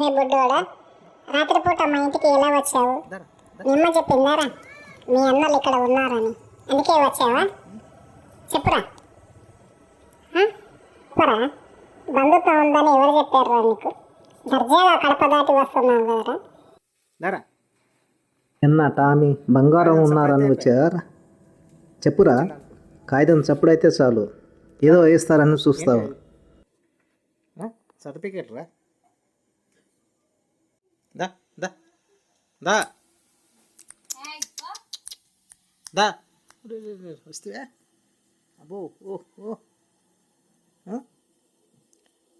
రే బుడ్డోడా, రాత్రిపూట మా ఇంటికి ఎలా వచ్చావు? మీ అమ్మ చెప్పిందారా మీ అన్నలు ఇక్కడ ఉన్నారని? అందుకే వచ్చావా? చెప్పురా. చెప్పురా, బంధుత్వం ఉందని ఎవరు చెప్పారురా నీకు? దర్జాగా కడప దాటి వస్తున్నావు కదరా. దారా నిన్న టామీ బంగారం ఉన్నారని వచ్చారా? చెప్పురా. కాగితం చప్పుడైతే చాలు, ఏదో వేస్తారని చూస్తావు. సర్టిఫికేట్ రా. దా దా దా దా వస్తే అబ్బో ఓ ఓ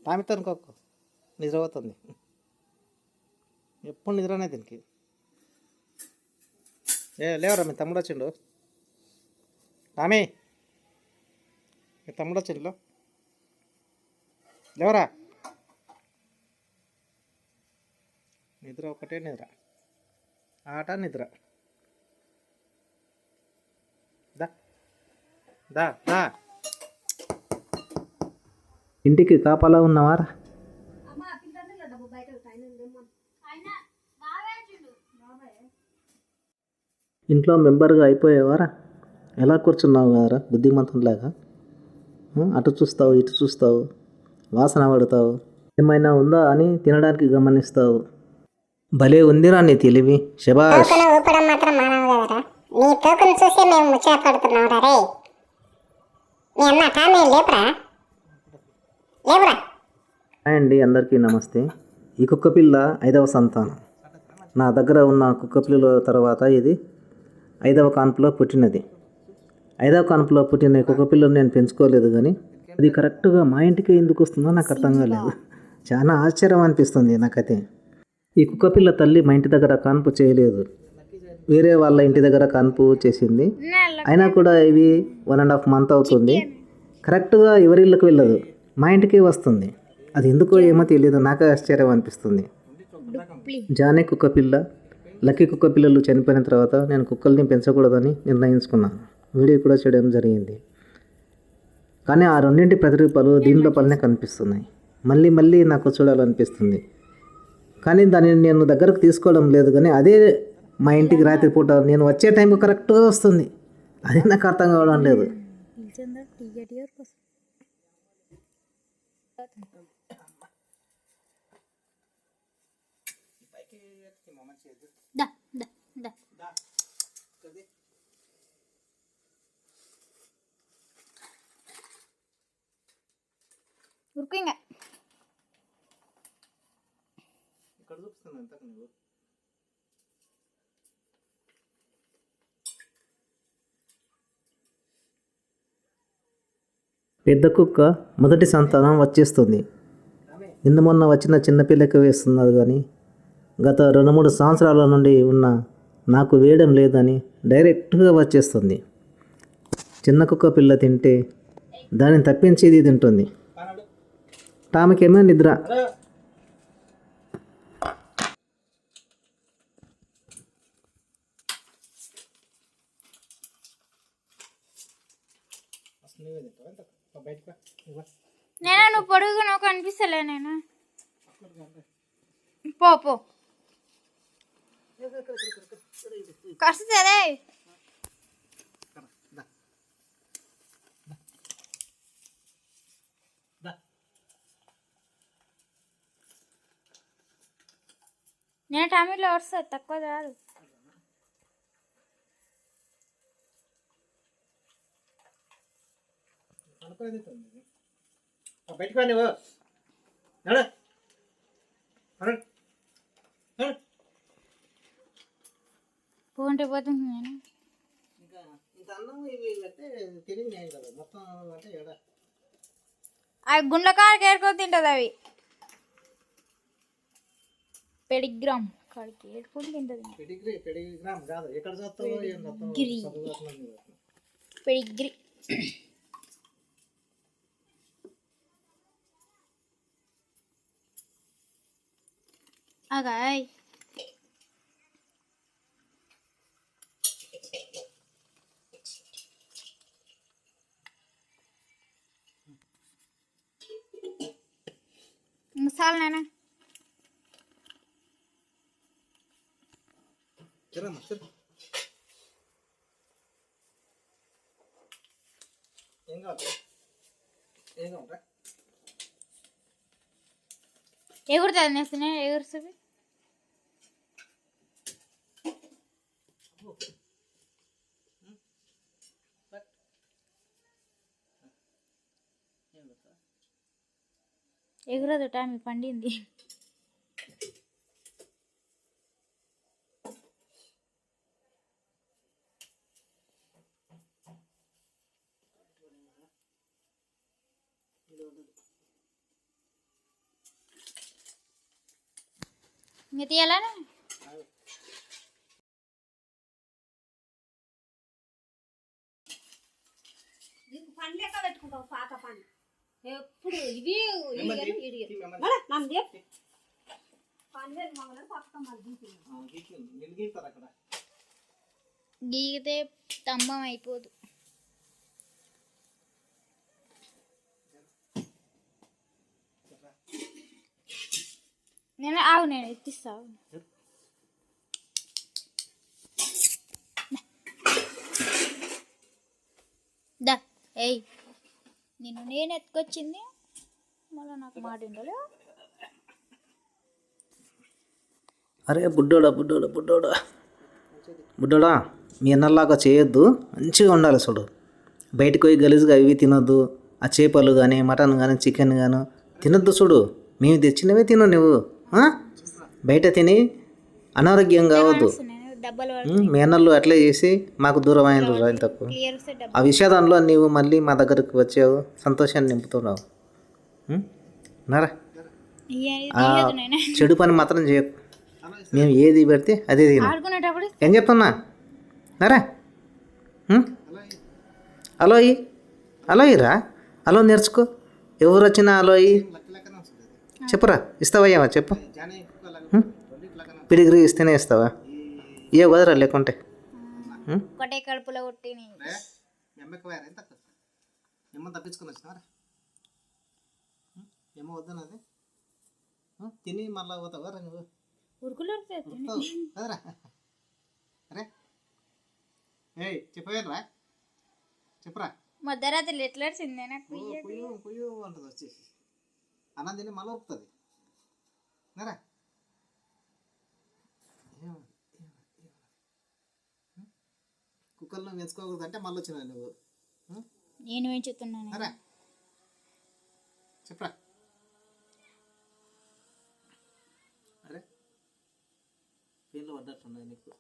టామీతో అనుకోకు, నిద్ర అవుతుంది. ఎప్పుడు నిద్రనే దీనికి. లేవరా, మీ తమ్ముడు వచ్చిండు. టామీ, మీ తమ్ముడు వచ్చిండు, లేవరా. నిద్ర ఒకటే నిద్ర, ఆట నిద్ర. దా దా దా. ఇంటికి కాపలా ఉన్నవారా? ఇంట్లో మెంబర్గా అయిపోయేవారా? ఎలా కూర్చున్నావు కదరా బుద్ధిమంతులాగా. అటు చూస్తావు, ఇటు చూస్తావు, వాసన పడతావు, ఏమైనా ఉందా అని తినడానికి గమనిస్తావు. భలే ఉందిరా నీ తెలివి, శబాష్. ఊపడం మాత్రం మానవు కదరా. నీ తోకను చూసి మేము ముచ్చటపడుతున్నావురా రే. మీ అన్న టామీ లేపురా, లేవురా. హాయ్ అండి, అందరికీ నమస్తే. ఈ కుక్క పిల్ల 5వ సంతానం. నా దగ్గర ఉన్న కుక్క పిల్లల తర్వాత ఇది 5వ కాన్పులో పుట్టినది. 5వ కాన్పులో పుట్టిన కుక్క పిల్లను నేను పెంచుకోలేదు, కానీ అది కరెక్ట్గా మా ఇంటికి ఎందుకు వస్తుందో నాకు అర్థం కాలేదు. చాలా ఆశ్చర్యం అనిపిస్తుంది నాకైతే. ఈ కుక్క పిల్ల తల్లి మా ఇంటి దగ్గర కాన్పు చేయలేదు, వేరే వాళ్ళ ఇంటి దగ్గర కాన్పు చేసింది. అయినా కూడా ఇవి 1.5 మంత్ అవుతుంది. కరెక్ట్గా ఎవరి ఇళ్ళకి వెళ్ళదు, మా ఇంటికి వస్తుంది. అది ఎందుకో ఏమో తెలియదు, నాకే ఆశ్చర్యం అనిపిస్తుంది. జానే కుక్క పిల్ల, లక్కీ కుక్క పిల్లలు చనిపోయిన తర్వాత నేను కుక్కల్ని పెంచకూడదని నిర్ణయించుకున్నాను. వీడియో కూడా చేయడం జరిగింది. కానీ ఆ రెండింటి ప్రతిరూపాలు దీని లోపలనే కనిపిస్తున్నాయి. మళ్ళీ మళ్ళీ నాకు చూడాలనిపిస్తుంది, కానీ దానిని నేను దగ్గరకు తీసుకోవడం లేదు. కానీ అదే మా ఇంటికి రాత్రిపూట నేను వచ్చే టైంకి కరెక్ట్గా వస్తుంది. అది నాకు అర్థం కావడం లేదు. ఉరుకుగా ఇక్కడ చూపిస్తాను ఎంత నువ్వు. పెద్ద కుక్క మొదటి సంతానం వచ్చేస్తుంది. నిన్న మొన్న వచ్చిన చిన్నపిల్లకి వేస్తున్నారు, కానీ గత 2-3 సంవత్సరాల నుండి ఉన్న నాకు వేయడం లేదని డైరెక్ట్గా వచ్చేస్తుంది. చిన్న కుక్క పిల్ల తింటే దానిని తప్పించేది తింటుంది. టామీకేమో నిద్ర. నేనా నువ్వు పొడుగు నాకు అనిపిస్తలే. నేను పో పో కష్టదే. నేను టామీలో వస్తా, తక్కువ రాదు. బయటకు నువ్వు పోంటే పోతుంది. నేను ఇంకా ఇంత అన్నం ఇవి అంటే తిరిగి కదా మొత్తం అంటే ఎడ అవి గుండ్ల కాడికి ఏరుకొని తింటుంది. అవి పెడిగ్రామ్ కాడికి ఏరుకొని తింటుంది. పెడిగ్రామ్ కాదు, ఎక్కడ చూస్తావో ఏం పెడిగ్రీ. అగాయ్ చాలు నాన్న. ఏం కావాలి ఏం కావాలరా ఎగురుతుంది నేస్తున్నా ఎగురుస్తుంది. ఎగురదు టైం పండింది. ఇంకా తీయాలనే పని లెక్క పెట్టుకుంటావు పాత పని ఎప్పుడు ఇవి గీగితే స్తంభం అయిపోదు. నేను ఎత్తిస్తా. దా ఏయ్ నేను ఎత్తుకొచ్చింది మళ్ళీ నాకు మాట ఉండలే. అరే బుడ్డోడా బుడ్డోడా బుడ్డోడా బుడ్డోడా, మీ అన్నలాగా చేయొద్దు, మంచిగా ఉండాలి చూడు. బయటకు పోయి గలీజ్గా ఇవి తినొద్దు. ఆ చేపలు కానీ మటన్ కానీ చికెన్ కానీ తినొద్దు చూడు. మేము తెచ్చినవే తిను నువ్వు. బయట తిని అనారోగ్యం కావద్దు. డబ్బలు మీ అన్నలు అట్లే చేసి మాకు దూరం అయిన ఇంతకు. ఆ విషాదంలో నీవు మళ్ళీ మా దగ్గరకు వచ్చావు, సంతోషాన్ని నింపుతున్నావు. నరా చెడు పని మాత్రం చేయకు. మేము ఏది పెడితే అదే తిన. ఆడుకునేటప్పుడు ఏం చెప్తున్నా నరా? అలో అయ్యి అలో అయ్యిరా, అలో నేర్చుకో. ఎవరు వచ్చినా అలో అయ్యి చెప్పురా. ఇస్తావయ్యా చెప్పు. పిడిగ్రీ ఇస్తేనే ఇస్తావా? ఏ వదరా లేకుంటే ఒకటే కడుపులో కొట్టి తప్పించుకొని వచ్చినారా? ఏమో వద్దనది తిని మళ్ళా పోతావా నువ్వు? ఉరుకులు కదరా? అరే ఏయ్ చెప్పవేనరా? చెప్పురా. మధ్యరాత్రి ఎట్లాడుతుంది నాకు. కుయ్యూ కుయ్యూ అంటుంది వచ్చేసి. అన్నం తిని మళ్ళీ ఉరుకుతుంది. నరా కుక్కర్లో వేసుకోకూడదు అంటే మళ్ళీ వచ్చినావు నువ్వు. నేను ఏం చెప్తున్నాను అరే చెప్పరా? అరే పేర్లు పడ్డట్టున్నాయి నీకు.